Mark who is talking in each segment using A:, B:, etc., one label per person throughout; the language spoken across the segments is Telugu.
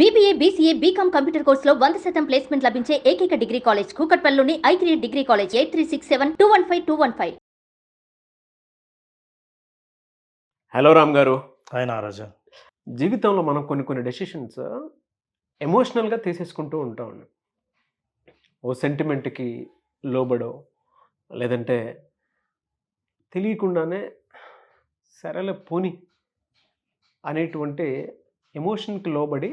A: BBA, BCA, BCom కంప్యూటర్ కోర్సులో 100% ప్లేస్మెంట్ లభించే ఏకైక డిగ్రీ కాలేజ్ కూకట్పల్లిలోని i3 degree college 8367215215.
B: Hello Ram గారు.
C: హాయ్ నారాజు.
B: జీవితంలో మనం కొన్ని డెసిషన్స్ ఎమోషనల్గా తీసేసుకుంటూ ఉంటాం. ఓ సెంటిమెంట్కి లోబడో లేదంటే తెలియకుండానే సరేలే పోని అనేటువంటి ఎమోషన్కి లోబడి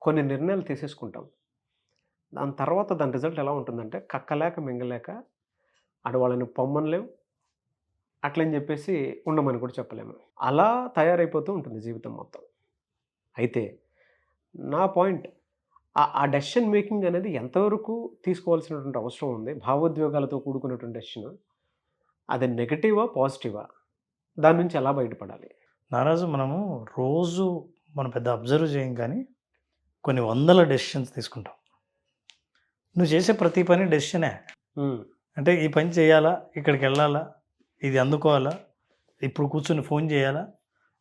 B: కొన్ని నిర్ణయాలు తీసేసుకుంటాం. దాని తర్వాత దాని రిజల్ట్ ఎలా ఉంటుందంటే కక్కలేక మింగలేక అటు వాళ్ళని పొమ్మనలేం, అట్లని చెప్పేసి ఉండమని కూడా చెప్పలేము. అలా తయారైపోతూ ఉంటుంది జీవితం మొత్తం. అయితే నా పాయింట్ ఆ డెసిషన్ మేకింగ్ అనేది ఎంతవరకు తీసుకోవాల్సినటువంటి అవసరం ఉంది? భావోద్వేగాలతో కూడుకున్నటువంటి డెసిషన్ అది నెగటివా పాజిటివా? దాని నుంచి ఎలా బయటపడాలి?
C: నారాజు, మనము రోజు మనం పెద్ద అబ్జర్వ్ చేయం, కానీ కొన్ని వందల డెసిషన్స్ తీసుకుంటాం. నువ్వు చేసే ప్రతి పని డెసిషనే. అంటే ఈ పని చేయాలా, ఇక్కడికి వెళ్ళాలా, ఇది అందుకోవాలా, ఇప్పుడు కూర్చొని ఫోన్ చేయాలా,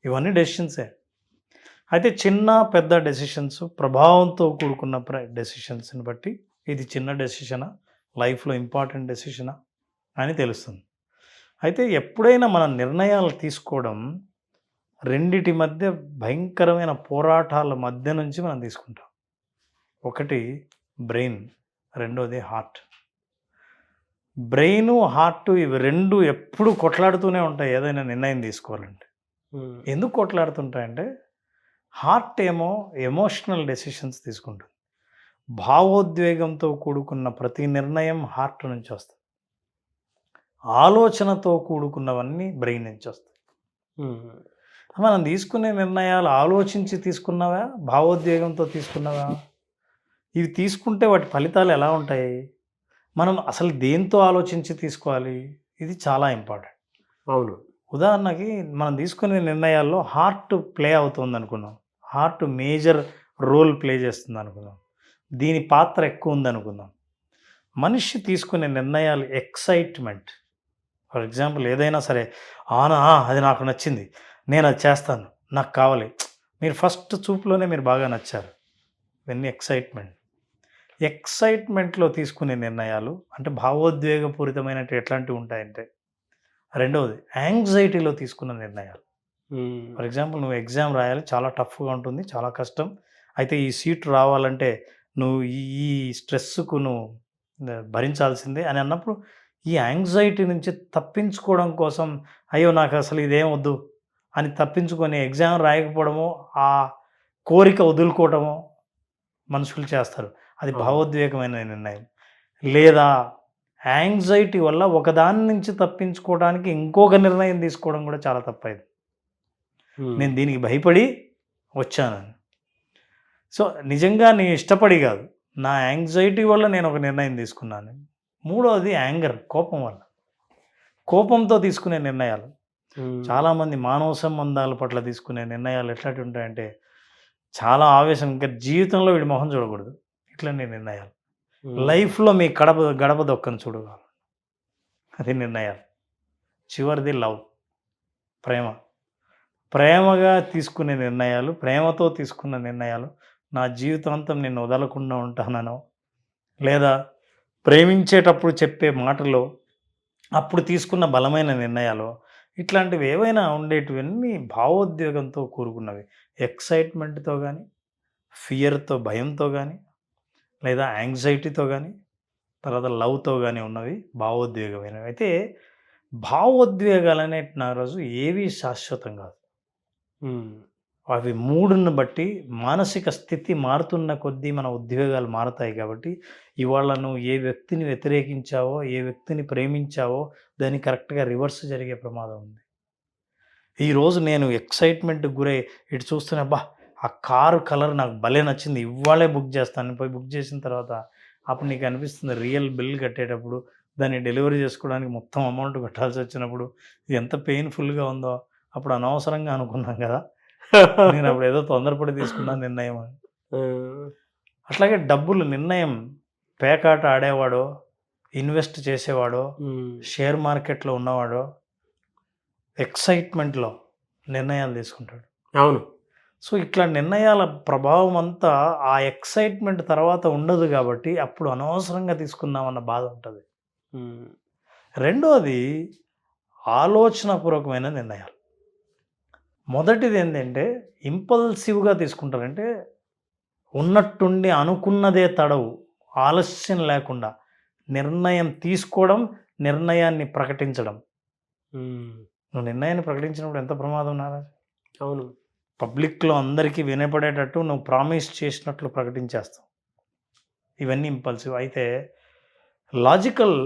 C: ఇవన్నీ డెసిషన్సే. అయితే చిన్న పెద్ద డెసిషన్స్, ప్రభావంతో కూడుకున్న డెసిషన్స్ని బట్టి ఇది చిన్న డెసిషనా, లైఫ్లో ఇంపార్టెంట్ డెసిషనా అని తెలుస్తుంది. అయితే ఎప్పుడైనా మన నిర్ణయాలు తీసుకోవడం రెండిటి మధ్య భయంకరమైన పోరాటాల మధ్య నుంచి మనం తీసుకుంటాం. ఒకటి బ్రెయిన్, రెండోది హార్ట్. బ్రెయిన్, హార్ట్ ఇవి రెండు ఎప్పుడు కొట్లాడుతూనే ఉంటాయి ఏదైనా నిర్ణయం తీసుకోవాలంటే. ఎందుకు కొట్లాడుతుంటాయంటే హార్ట్ ఏమో ఎమోషనల్ డెసిషన్స్ తీసుకుంటుంది. భావోద్వేగంతో కూడుకున్న ప్రతి నిర్ణయం హార్ట్ నుంచి వస్తుంది. ఆలోచనతో కూడుకున్నవన్నీ బ్రెయిన్ నుంచి వస్తాయి. మనం తీసుకునే నిర్ణయాలు ఆలోచించి తీసుకున్నావా, భావోద్వేగంతో తీసుకున్నావా? ఇవి తీసుకుంటే వాటి ఫలితాలు ఎలా ఉంటాయి? మనం అసలు దేంతో ఆలోచించి తీసుకోవాలి? ఇది చాలా ఇంపార్టెంట్.
B: అవును.
C: ఉదాహరణకి మనం తీసుకునే నిర్ణయాల్లో హార్ట్ ప్లే అవుతుంది అనుకున్నాం, హార్ట్ మేజర్ రోల్ ప్లే చేస్తుంది అనుకుందాం, దీని పాత్ర ఎక్కువ ఉంది అనుకుందాం. మనిషి తీసుకునే నిర్ణయాలు ఎక్సైట్మెంట్. ఫర్ ఎగ్జాంపుల్ ఏదైనా సరే, అది నాకు నచ్చింది, నేను అది చేస్తాను, నాకు కావాలి, మీరు ఫస్ట్ చూపులోనే మీరు బాగా నచ్చారు, ఇవన్నీ ఎక్సైట్మెంట్లో తీసుకునే నిర్ణయాలు అంటే భావోద్వేగపూరితమైనట్టు ఎట్లాంటివి ఉంటాయంటే. రెండవది యాంగ్జైటీలో తీసుకున్న నిర్ణయాలు. ఫర్ ఎగ్జాంపుల్ నువ్వు ఎగ్జామ్ రాయాలి, చాలా టఫ్గా ఉంటుంది, చాలా కష్టం, అయితే ఈ సీట్ రావాలంటే నువ్వు ఈ స్ట్రెస్కు నువ్వు భరించాల్సిందే అని అన్నప్పుడు ఈ యాంగ్జైటీ నుంచి తప్పించుకోవడం కోసం అయ్యో నాకు అసలు ఇదేం వద్దు అని తప్పించుకొని ఎగ్జామ్ రాయకపోవడమో, ఆ కోరిక వదులుకోవడమో మనుషులు చేస్తారు. అది భావోద్వేగమైన నిర్ణయం. లేదా యాంగ్జైటీ వల్ల ఒకదాని నుంచి తప్పించుకోవడానికి ఇంకొక నిర్ణయం తీసుకోవడం కూడా చాలా తప్పైంది. నేను దీనికి భయపడి వచ్చానని. సో నిజంగా నేను ఇష్టపడి కాదు, నా యాంగ్జైటీ వల్ల నేను ఒక నిర్ణయం తీసుకున్నాను. మూడవది యాంగర్, కోపం వల్ల, కోపంతో తీసుకునే నిర్ణయాలు. చాలామంది మానవ సంబంధాల పట్ల తీసుకునే నిర్ణయాలు ఎట్లాంటి ఉంటాయంటే చాలా ఆవేశం, ఇంకా జీవితంలో వీడి మొహం చూడకూడదు, ఇట్లాంటి నిర్ణయాలు. లైఫ్లో మీ గడప దొక్కని చూడగలరు, అది నిర్ణయాలు. చివరిది లవ్, ప్రేమగా తీసుకునే నిర్ణయాలు, ప్రేమతో తీసుకున్న నిర్ణయాలు. నా జీవితాంతం నేను వదలకుండా ఉంటానో, లేదా ప్రేమించేటప్పుడు చెప్పే మాటలో అప్పుడు తీసుకున్న బలమైన నిర్ణయాలు, ఇట్లాంటివి ఏవైనా ఉండేటివన్నీ భావోద్వేగంతో కూరుకున్నవి. ఎక్సైట్మెంట్తో కానీ, ఫియర్తో, భయంతో కానీ, లేదా యాంగ్జైటీతో కానీ, తర్వాత లవ్తో కానీ ఉన్నవి భావోద్వేగమైనవి. అయితే భావోద్వేగాలు అనేటి నా రోజు ఏవి శాశ్వతం కాదు. అవి మూడుని బట్టి మానసిక స్థితి మారుతున్న కొద్దీ మన ఉద్వేగాలు మారుతాయి. కాబట్టి ఇవాళ నువ్వు ఏ వ్యక్తిని వ్యతిరేకించావో, ఏ వ్యక్తిని ప్రేమించావో దాన్ని కరెక్ట్గా రివర్స్ జరిగే ప్రమాదం ఉంది. ఈరోజు నేను ఎక్సైట్మెంట్కి గురై ఇటు చూస్తున్నా, ఆ కారు కలర్ నాకు భలే నచ్చింది, ఇవాళే బుక్ చేస్తాను. పోయి బుక్ చేసిన తర్వాత అప్పుడు నీకు అనిపిస్తుంది రియల్ బిల్ కట్టేటప్పుడు, దాన్ని డెలివరీ చేసుకోవడానికి మొత్తం అమౌంట్ కట్టాల్సి వచ్చినప్పుడు ఇది ఎంత పెయిన్ఫుల్గా ఉందో. అప్పుడు అనవసరంగా అనుకున్నాం కదా, నేను అప్పుడు ఏదో తొందరపడి తీసుకున్నాను నిర్ణయం అని. అట్లాగే డబ్బులు నిర్ణయం, పేకాట ఆడేవాడో, ఇన్వెస్ట్ చేసేవాడో, షేర్ మార్కెట్లో ఉన్నవాడో ఎక్సైట్మెంట్లో నిర్ణయాలు తీసుకుంటాడు.
B: అవును.
C: సో ఇట్లా నిర్ణయాల ప్రభావం అంతా ఆ ఎక్సైట్మెంట్ తర్వాత ఉండదు కాబట్టి అప్పుడు అనవసరంగా తీసుకున్నామన్న బాధ ఉంటుంది. రెండోది ఆలోచనాపూర్వకమైన నిర్ణయాలు. మొదటిది ఏంటంటే ఇంపల్సివ్గా తీసుకుంటారంటే ఉన్నట్టుండి అనుకున్నదే తడవు, ఆలస్యం లేకుండా నిర్ణయం తీసుకోవడం, నిర్ణయాన్ని ప్రకటించడం. నువ్వు నిర్ణయాన్ని ప్రకటించినప్పుడు ఎంత ప్రమాదం నారా?
B: అవును.
C: పబ్లిక్లో అందరికీ వినపడేటట్టు నువ్వు ప్రామిస్ చేసినట్లు ప్రకటించేస్తావు. ఇవన్నీ ఇంపల్సివ్. అయితే లాజికల్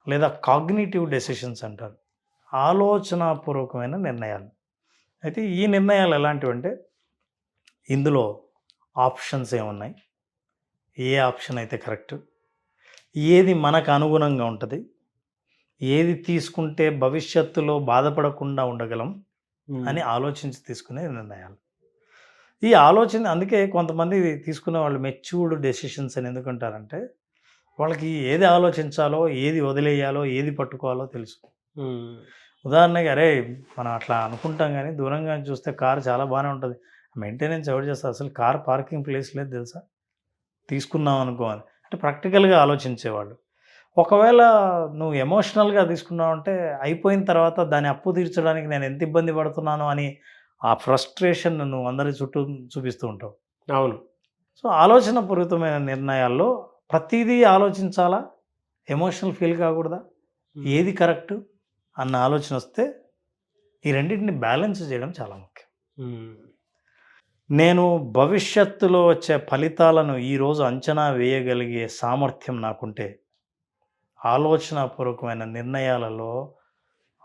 C: లేదా కాగ్నిటివ్ డెసిషన్స్ అంటారు, ఆలోచనాపూర్వకమైన నిర్ణయాలు. అయితే ఈ నిర్ణయాలు ఎలాంటివంటే ఇందులో ఆప్షన్స్ ఏమున్నాయి, ఏ ఆప్షన్ అయితే కరెక్ట్, ఏది మనకు అనుగుణంగా ఉంటుంది, ఏది తీసుకుంటే భవిష్యత్తులో బాధపడకుండా ఉండగలం అని ఆలోచించి తీసుకునే నిర్ణయాలు. ఈ ఆలోచన అందుకే కొంతమంది తీసుకునే వాళ్ళు మెచ్యూర్డ్ డెసిషన్స్ అని ఎందుకంటారంటే వాళ్ళకి ఏది ఆలోచించాలో, ఏది వదిలేయాలో, ఏది పట్టుకోవాలో తెలుసు. ఉదాహరణకి అరే మనం అట్లా అనుకుంటాం కానీ దూరంగా చూస్తే కారు చాలా బాగానే ఉంటుంది, మెయింటెనెన్స్ ఎవరు చేస్తారు, అసలు కార్ పార్కింగ్ ప్లేస్ లేదు తెలుసా, తీసుకున్నాం అనుకోవాలి అంటే ప్రాక్టికల్గా ఆలోచించేవాళ్ళు. ఒకవేళ నువ్వు ఎమోషనల్గా తీసుకున్నావు అంటే అయిపోయిన తర్వాత దాన్ని అప్పు తీర్చడానికి నేను ఎంత ఇబ్బంది పడుతున్నాను అని ఆ ఫ్రస్ట్రేషన్ నువ్వు అందరి చుట్టూ చూపిస్తూ ఉంటావు.
B: అవును.
C: సో ఆలోచనపూరితమైన నిర్ణయాల్లో ప్రతిదీ ఆలోచించాలా, ఎమోషనల్ ఫీల్ కాకూడదా, ఏది కరెక్ట్ అన్న ఆలోచన వస్తే ఈ రెండింటిని బ్యాలెన్స్ చేయడం చాలా ముఖ్యం. నేను భవిష్యత్తులో వచ్చే ఫలితాలను ఈరోజు అంచనా వేయగలిగే సామర్థ్యం నాకుంటే ఆలోచనాపూర్వకమైన నిర్ణయాలలో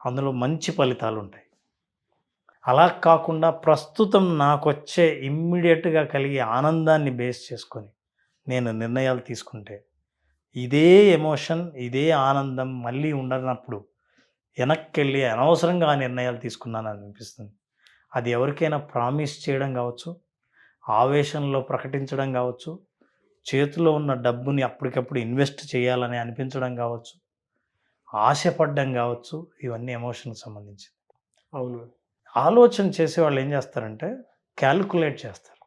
C: అందులో మంచి ఫలితాలు ఉంటాయి. అలా కాకుండా ప్రస్తుతం నాకు వచ్చే ఇమ్మీడియట్గా కలిగే ఆనందాన్ని బేస్ చేసుకొని నేను నిర్ణయాలు తీసుకుంటే ఇదే ఎమోషన్, ఇదే ఆనందం మళ్ళీ ఉండనప్పుడు వెనక్కి వెళ్ళి అనవసరంగా ఆ నిర్ణయాలు తీసుకున్నానని అనిపిస్తుంది. అది ఎవరికైనా ప్రామిస్ చేయడం కావచ్చు, ఆవేశంలో ప్రకటించడం కావచ్చు, చేతిలో ఉన్న డబ్బుని అప్పటికప్పుడు ఇన్వెస్ట్ చేయాలని అనిపించడం కావచ్చు, ఆశపడడం కావచ్చు, ఇవన్నీ ఎమోషన్కి సంబంధించింది.
B: అవును.
C: ఆలోచన చేసేవాళ్ళు ఏం చేస్తారంటే క్యాల్కులేట్ చేస్తారు.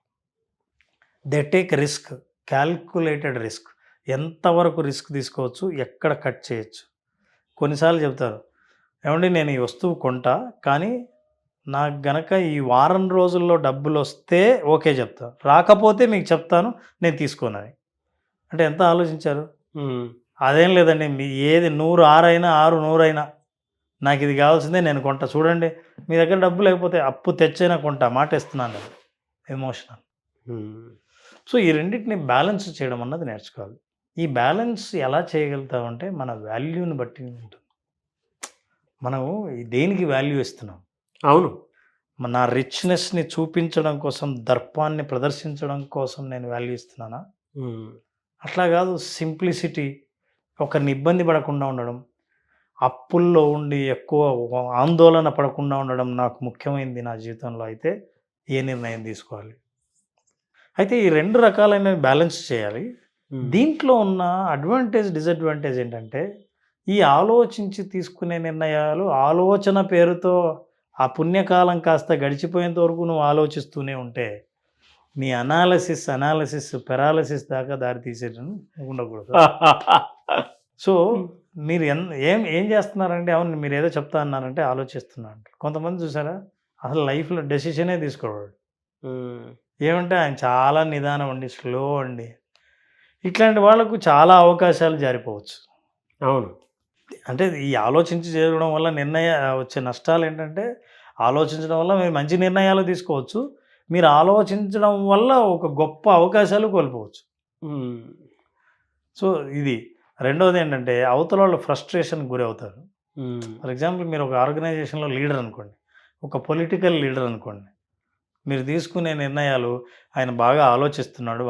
C: They take risk, calculated risk. ఎంతవరకు రిస్క్ తీసుకోవచ్చు, ఎక్కడ కట్ చేయొచ్చు. కొన్నిసార్లు చెప్తారు, ఏమండి నేను ఈ వస్తువు కొంటా కానీ నాకు గనక ఈ వారం రోజుల్లో డబ్బులు వస్తే ఓకే చెప్తా, రాకపోతే మీకు చెప్తాను నేను తీసుకోనని. అంటే ఎంత ఆలోచించారు? అదేం లేదండి, మీ ఏది 100 6 అయినా 6 100 అయినా నాకు ఇది కావాల్సిందే, నేను కొంటా, చూడండి మీ దగ్గర డబ్బు లేకపోతే అప్పు తెచ్చైనా కొంటా, మాట ఇస్తున్నాను. ఎమోషనల్. సో ఈ రెండింటిని బ్యాలెన్స్ చేయడం అన్నది నేర్చుకోవాలి. ఈ బ్యాలెన్స్ ఎలా చేయగలుగుతామంటే మన వాల్యూని బట్టి ఉంటుంది. మనము దేనికి వాల్యూ ఇస్తున్నాం?
B: అవును.
C: నా రిచ్నెస్ని చూపించడం కోసం, దర్పాన్ని ప్రదర్శించడం కోసం నేను వాల్యూ ఇస్తున్నానా? అట్లా కాదు. సింప్లిసిటీ, ఒకరిని ఇబ్బంది పడకుండా ఉండడం, అప్పుల్లో ఉండి ఎక్కువ ఆందోళన పడకుండా ఉండడం నాకు ముఖ్యమైనది నా జీవితంలో. అయితే ఏ నిర్ణయం తీసుకోవాలి? అయితే ఈ 2 రకాలైన బ్యాలెన్స్ చేయాలి. దీంట్లో ఉన్న అడ్వాంటేజ్, డిసడ్వాంటేజ్ ఏంటంటే ఈ ఆలోచించి తీసుకునే నిర్ణయాలు ఆలోచన పేరుతో ఆ పుణ్యకాలం కాస్త గడిచిపోయేంత వరకు నువ్వు ఆలోచిస్తూనే ఉంటే నీ అనాలసిస్ పెరాలసిస్ దాకా దారి తీసేటం ఉండకూడదు. సో మీరు ఏం చేస్తున్నారంటే, అవును మీరు ఏదో చెప్తా అన్నారంటే ఆలోచిస్తున్నా అంటారు. కొంతమంది చూసారా అసలు లైఫ్లో డెసిషనే తీసుకోవాడు. ఏమంటే ఆయన చాలా నిదానం అండి, స్లో అండి. ఇట్లాంటి వాళ్ళకు చాలా అవకాశాలు జారిపోవచ్చు.
B: అవును.
C: అంటే ఈ ఆలోచించి చేయడం వల్ల వచ్చే నష్టాలు ఏంటంటే, ఆలోచించడం వల్ల మీరు మంచి నిర్ణయాలు తీసుకోవచ్చు, మీరు ఆలోచించడం వల్ల ఒక గొప్ప అవకాశాలు కోల్పోవచ్చు. సో ఇది. రెండవది ఏంటంటే అవతల వాళ్ళు ఫ్రస్ట్రేషన్కి గురి అవుతారు. ఫర్ ఎగ్జాంపుల్ మీరు ఒక ఆర్గనైజేషన్లో లీడర్ అనుకోండి, ఒక పొలిటికల్ లీడర్ అనుకోండి, మీరు తీసుకునే నిర్ణయాలు ఆయన బాగా ఆలోచిస్తున్నాడు,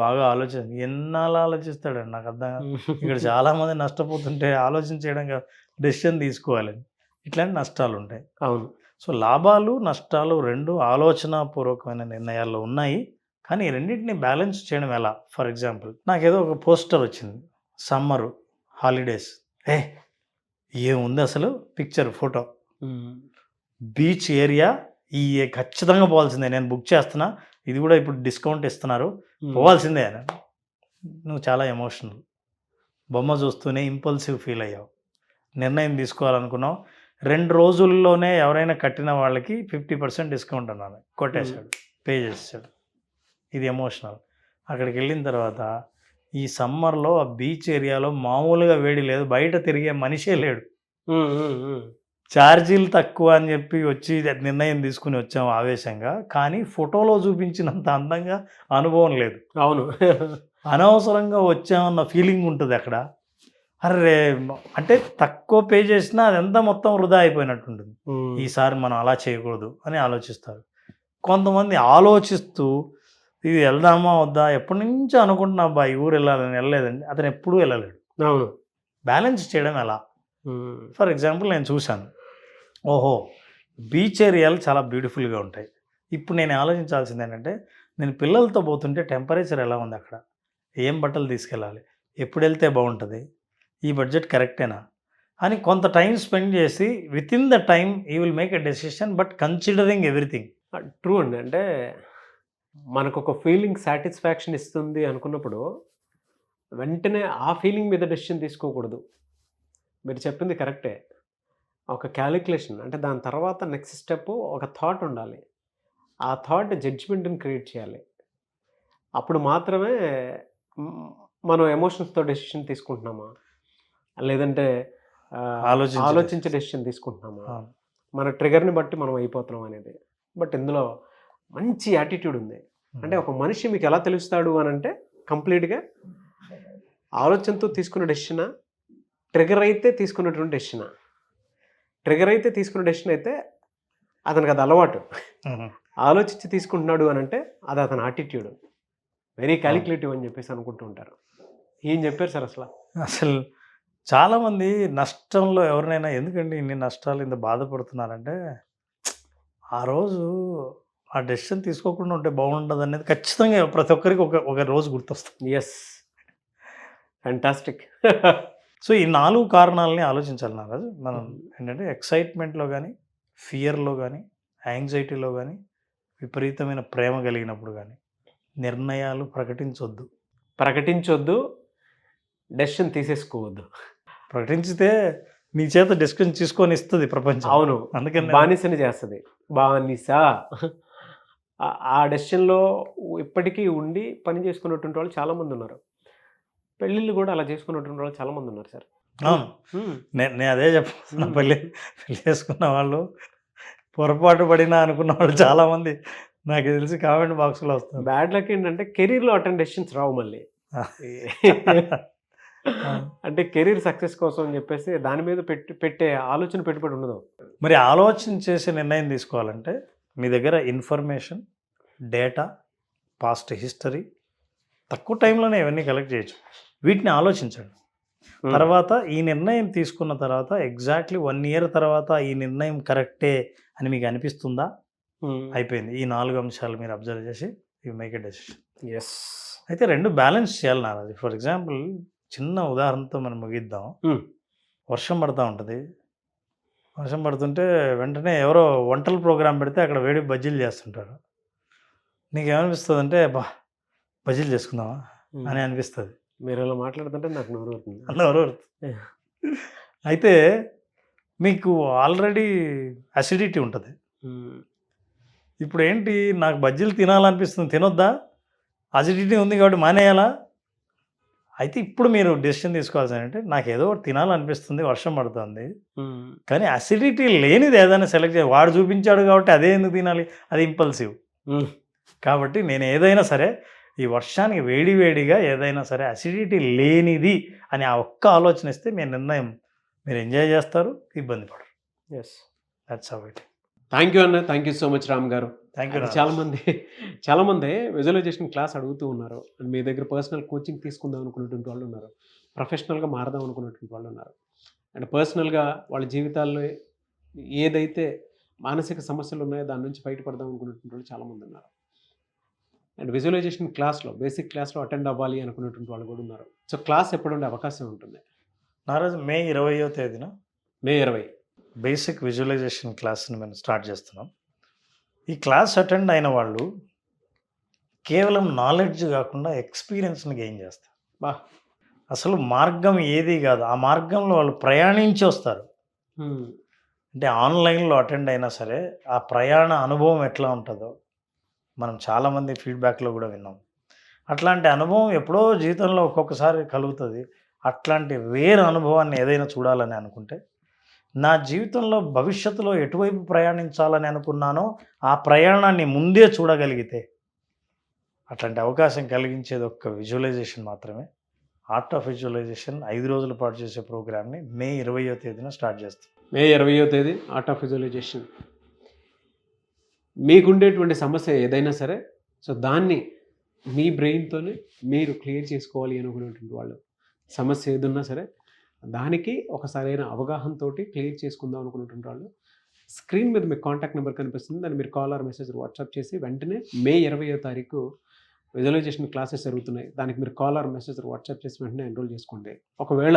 C: ఎన్నాళ్ళు ఆలోచిస్తాడండి నాకు అర్థం కాదు. ఇక్కడ చాలామంది నష్టపోతుంటే ఆలోచించడం డెసిషన్ తీసుకోవాలని ఇట్లాంటి నష్టాలు ఉంటాయి.
B: అవును.
C: సో లాభాలు నష్టాలు 2 ఆలోచనాపూర్వకమైన నిర్ణయాల్లో ఉన్నాయి. కానీ ఈ రెండింటిని బ్యాలెన్స్ చేయడం ఎలా? ఫర్ ఎగ్జాంపుల్ నాకేదో ఒక పోస్టర్ వచ్చింది, సమ్మరు హాలిడేస్, ఏముంది అసలు పిక్చర్, ఫోటో, బీచ్ ఏరియా, ఈ ఖచ్చితంగా పోవాల్సిందే, నేను బుక్ చేస్తున్నా, ఇది కూడా ఇప్పుడు డిస్కౌంట్ ఇస్తున్నారు, పోవాల్సిందే అని. నువ్వు చాలా ఎమోషనల్, బొమ్మ చూస్తూనే ఇంపల్సివ్ ఫీల్ అయ్యావు, నిర్ణయం తీసుకోవాలనుకున్నావు. 2 రోజుల్లోనే ఎవరైనా కట్టిన వాళ్ళకి 50% డిస్కౌంట్ అన్నాను, కొట్టేశాడు, పే చేసాడు. ఇది ఎమోషనల్. అక్కడికి వెళ్ళిన తర్వాత ఈ సమ్మర్లో ఆ బీచ్ ఏరియాలో మామూలుగా వేడి లేదు, బయట తిరిగే మనిషే లేడు, ఛార్జీలు తక్కువ అని చెప్పి వచ్చి నిర్ణయం తీసుకుని వచ్చాము ఆవేశంగా. కానీ ఫోటోలో చూపించినంత అందంగా అనుభవం లేదు.
B: అవును.
C: అనవసరంగా వచ్చామన్న ఫీలింగ్ ఉంటుంది అక్కడ. అరే అంటే తక్కువ పే చేసినా అదంతా మొత్తం వృధా అయిపోయినట్టుంటుంది. ఈసారి మనం అలా చేయకూడదు అని ఆలోచిస్తారు. కొంతమంది ఆలోచిస్తూ ఇది వెళ్దామా వద్దా, ఎప్పటి నుంచో అనుకుంటున్నా అబ్బా ఈ ఊరు వెళ్ళాలని, వెళ్ళలేదండి, అతను ఎప్పుడూ వెళ్ళలేడు.
B: అవును.
C: బ్యాలెన్స్ చేయడం ఎలా? ఫర్ ఎగ్జాంపుల్ నేను చూశాను, ఓహో బీచ్ ఏరియాలు చాలా బ్యూటిఫుల్గా ఉంటాయి. ఇప్పుడు నేను ఆలోచించాల్సింది ఏంటంటే, నేను పిల్లలతో పోతుంటే టెంపరేచర్ ఎలా ఉంది అక్కడ, ఏం బట్టలు తీసుకెళ్ళాలి, ఎప్పుడు వెళ్తే బాగుంటుంది, ఈ బడ్జెట్ కరెక్టేనా అని కొంత టైం స్పెండ్ చేసి with in the time you will make a decision, but considering everything.
B: True అండి. అంటే మనకు ఒక ఫీలింగ్ సాటిస్ఫాక్షన్ ఇస్తుంది అనుకున్నప్పుడు వెంటనే ఆ ఫీలింగ్ మీద డెసిషన్ తీసుకోకూడదు. మీరు చెప్పింది కరెక్టే. ఒక క్యాలిక్యులేషన్, అంటే దాని తర్వాత నెక్స్ట్ స్టెప్ ఒక థాట్ ఉండాలి. ఆ థాట్ జడ్జిమెంట్ని క్రియేట్ చేయాలి. అప్పుడు మాత్రమే మనం ఎమోషన్స్తో డెసిషన్ తీసుకుంటున్నామా, లేదంటే ఆలోచించే డెసిషన్ తీసుకుంటున్నామా, మన ట్రిగర్ని బట్టి మనం అయిపోతున్నాం అనేది. బట్ ఇందులో మంచి యాటిట్యూడ్ ఉంది. అంటే ఒక మనిషి మీకు ఎలా తెలుస్తాడు అని అంటే, కంప్లీట్గా ఆలోచనతో తీసుకున్న డెసిషనా, ట్రిగర్ అయితే తీసుకున్నటువంటి డెసిషనా. ట్రిగర్ అయితే తీసుకున్న డెసిషన్ అయితే అతనికి అది అలవాటు, ఆలోచించి తీసుకుంటున్నాడు అని అంటే అది అతని యాటిట్యూడ్, వెరీ క్యాలిక్యులేటివ్ అని చెప్పేసి అనుకుంటూ ఉంటారు. ఏం చెప్పారు సార్ అసలు
C: చాలామంది నష్టంలో ఎవరినైనా ఎందుకండి ఇన్ని నష్టాలు ఇంత బాధపడుతున్నారంటే, ఆ రోజు ఆ డెసిషన్ తీసుకోకుండా ఉంటే బాగుండదు అనేది ఖచ్చితంగా ప్రతి ఒక్కరికి ఒక రోజు గుర్తొస్తుంది.
B: Yes, fantastic.
C: సో ఈ 4 కారణాలని ఆలోచించాలి నారాజు. మనం ఏంటంటే ఎక్సైట్మెంట్లో కానీ, ఫియర్లో కానీ, యాంగ్జైటీలో కానీ, విపరీతమైన ప్రేమ కలిగినప్పుడు కానీ నిర్ణయాలు ప్రకటించొద్దు, డెసిషన్ తీసేసుకోవద్దు. ప్రకటించితే నీ చేత డెసిషన్ తీసుకొని ఇస్తుంది ప్రపంచం.
B: అవును,
C: అందుకని
B: బానిసని చేస్తుంది. బానిస ఆ డెసిషన్లో ఇప్పటికీ ఉండి పని చేసుకున్నటువంటి వాళ్ళు చాలామంది ఉన్నారు. పెళ్ళిళ్ళు కూడా అలా చేసుకున్నటువంటి వాళ్ళు చాలామంది ఉన్నారు సార్.
C: అవును, నేను అదే చెప్తున్నా. పెళ్ళి చేసుకున్న వాళ్ళు పొరపాటు పడినా అనుకున్న వాళ్ళు చాలామంది నాకు తెలిసి కామెంట్ బాక్స్లో వస్తుంది.
B: బ్యాడ్ లక్ ఏంటంటే కెరీర్లో అటెండ్ డెసిషన్స్ రావు మళ్ళీ. అంటే కెరీర్ సక్సెస్ కోసం అని చెప్పేసి దాని మీద పెట్టే ఆలోచన పెట్టుబడి ఉండదు.
C: మరి ఆలోచన చేసే నిర్ణయం తీసుకోవాలంటే మీ దగ్గర ఇన్ఫర్మేషన్, డేటా, పాస్ట్ హిస్టరీ, తక్కువ టైంలోనే ఇవన్నీ కలెక్ట్ చేయొచ్చు. వీటిని ఆలోచించండి. తర్వాత ఈ నిర్ణయం తీసుకున్న తర్వాత ఎగ్జాక్ట్లీ 1 ఇయర్ తర్వాత ఈ నిర్ణయం కరెక్టే అని మీకు అనిపిస్తుందా, అయిపోయింది. ఈ 4 అంశాలు మీరు అబ్జర్వ్ చేసి you make a decision.
B: Yes.
C: అయితే 2 బ్యాలెన్స్ చేయాలి నాది. ఫర్ ఎగ్జాంపుల్ చిన్న ఉదాహరణతో మనం ముగిద్దాం. వర్షం పడుతూ ఉంటుంది. వర్షం పడుతుంటే వెంటనే ఎవరో వంటల ప్రోగ్రాం పెడితే అక్కడ వేడి బజ్జీలు చేస్తుంటారు. నీకేమనిపిస్తుంది అంటే బజ్జీలు చేసుకుందామా అని అనిపిస్తుంది.
B: మీరు అలా మాట్లాడుతుంటే నాకు నోరు అవుతుంది.
C: అయితే మీకు ఆల్రెడీ అసిడిటీ ఉంటుంది. ఇప్పుడు ఏంటి, నాకు బజ్జీలు తినాలనిపిస్తుంది, తినొద్దా? అసిడిటీ ఉంది కాబట్టి మానేయాలా? అయితే ఇప్పుడు మీరు డెసిషన్ తీసుకోవాల్సి అంటే, నాకు ఏదో ఒకటి తినాలనిపిస్తుంది, వర్షం పడుతుంది, కానీ అసిడిటీ లేనిది ఏదైనా సెలెక్ట్ చేయాలి. వాడు చూపించాడు కాబట్టి అదే ఎందుకు తినాలి, అది ఇంపల్సివ్. కాబట్టి నేను ఏదైనా సరే ఈ వర్షానికి వేడివేడిగా ఏదైనా సరే అసిడిటీ లేనిది అని ఆ ఒక్క ఆలోచన ఇస్తే మీ నిర్ణయం మీరు ఎంజాయ్ చేస్తారు, ఇబ్బంది పడరు.
B: Yes,
C: that's how it.
B: Thank you అన్న, thank you so much Ram గారు.
C: Thank you.
B: చాలామంది విజువలైజేషన్ క్లాస్ అడుగుతూ ఉన్నారు. మీ దగ్గర పర్సనల్ కోచింగ్ తీసుకుందాం అనుకున్నటువంటి వాళ్ళు ఉన్నారు, ప్రొఫెషనల్గా మారదాం అనుకున్నటువంటి వాళ్ళు ఉన్నారు, అండ్ పర్సనల్గా వాళ్ళ జీవితాల్లో ఏదైతే మానసిక సమస్యలు ఉన్నాయో దాని నుంచి బయటపడదాం అనుకున్నటువంటి వాళ్ళు చాలామంది ఉన్నారు. అండ్ విజువలైజేషన్ క్లాస్లో, బేసిక్ క్లాస్లో అటెండ్ అవ్వాలి అనుకున్నటువంటి వాళ్ళు కూడా ఉన్నారు. సో క్లాస్ ఎప్పుడు ఉండే అవకాశం ఉంటుంది?
C: నారాజు మే 20వ తేదీన
B: మే 20
C: బేసిక్ విజువలైజేషన్ క్లాస్ని మేము స్టార్ట్ చేస్తున్నాం. ఈ క్లాస్ అటెండ్ అయిన వాళ్ళు కేవలం నాలెడ్జ్ కాకుండా ఎక్స్పీరియన్స్ని గెయిన్ చేస్తారు.
B: బా
C: అసలు మార్గం ఏది కాదు, ఆ మార్గంలో వాళ్ళు ప్రయాణించి వస్తారు. అంటే ఆన్లైన్లో అటెండ్ అయినా సరే ఆ ప్రయాణ అనుభవం ఎట్లా ఉంటుందో మనం చాలామంది ఫీడ్బ్యాక్లో కూడా విన్నాం. అట్లాంటి అనుభవం ఎప్పుడో జీవితంలో ఒక్కొక్కసారి కలుగుతుంది. అట్లాంటి రేర్ అనుభవాన్ని ఏదైనా చూడాలని అనుకుంటే, నా జీవితంలో భవిష్యత్తులో ఎటువైపు ప్రయాణించాలని అనుకున్నానో ఆ ప్రయాణాన్ని ముందే చూడగలిగితే అట్లాంటి అవకాశం కలిగించేది ఒక్క విజువలైజేషన్ మాత్రమే. ఆర్ట్ ఆఫ్ విజువలైజేషన్ 5 రోజుల పాటు చేసే ప్రోగ్రామ్ని మే 20వ తేదీన స్టార్ట్ చేస్తాం.
B: మే 20వ తేదీ ఆర్ట్ ఆఫ్ విజువలైజేషన్. మీకుండేటువంటి సమస్య ఏదైనా సరే, సో దాన్ని మీ బ్రెయిన్తోనే మీరు క్లియర్ చేసుకోవాలి అనుకునేటువంటి వాళ్ళు, సమస్య ఏదున్నా సరే దానికి ఒక సరైన అవగాహనతో క్లియర్ చేసుకుందాం అనుకునేటువంటి వాళ్ళు, స్క్రీన్ మీద మీకు కాంటాక్ట్ నెంబర్ కనిపిస్తుంది, దాన్ని మీరు కాల్ ఆర్ మెసేజ్ వాట్సాప్ చేసి వెంటనే మే 20వ తారీఖు విజువలైజేషన్ క్లాసెస్ జరుగుతున్నాయి, దానికి మీరు కాల్ ఆర్ మెసేజ్ వాట్సాప్ చేసి వెంటనే ఎన్రోల్ చేసుకోండి. ఒకవేళ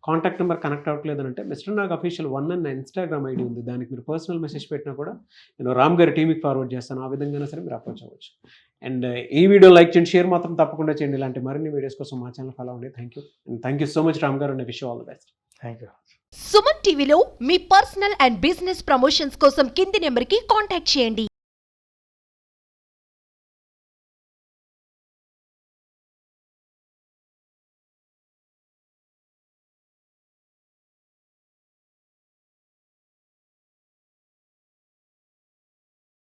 B: కాంటాక్ట్ నెంబర్ కనెక్ట్ అవ్వట్లేదంటే మిస్టర్ నాగ్ అఫీషియల్ 1 అన్న ఇన్స్టాగ్రామ్ ఐడి ఉంది, దానికి మీరు పర్సనల్ మెసేజ్ పెట్టినా కూడా నేను రామ్ గారి టీంకి ఫార్వర్డ్ చేస్తాను. ఆ విధంగా సరే మీరు అప్రోచ్ అవ్వచ్చు. అండ్ ఈ వీడియో లైక్ చేయండి, షేర్ మాత్రం తప్పకుండా చేయండి. ఇలాంటి మరిన్ని వీడియోస్ కోసం మా ఛానల్ ఫాలో అవ్వండి. Thank you so much Ram గారు, and wish all the best.
C: Thank you.
D: Suman టీవీలో మీ పర్సనల్ అండ్ బిజినెస్ ప్రమోషన్స్ కోసం కింది నెంబర్కి కాంటాక్ట్ చేయండి.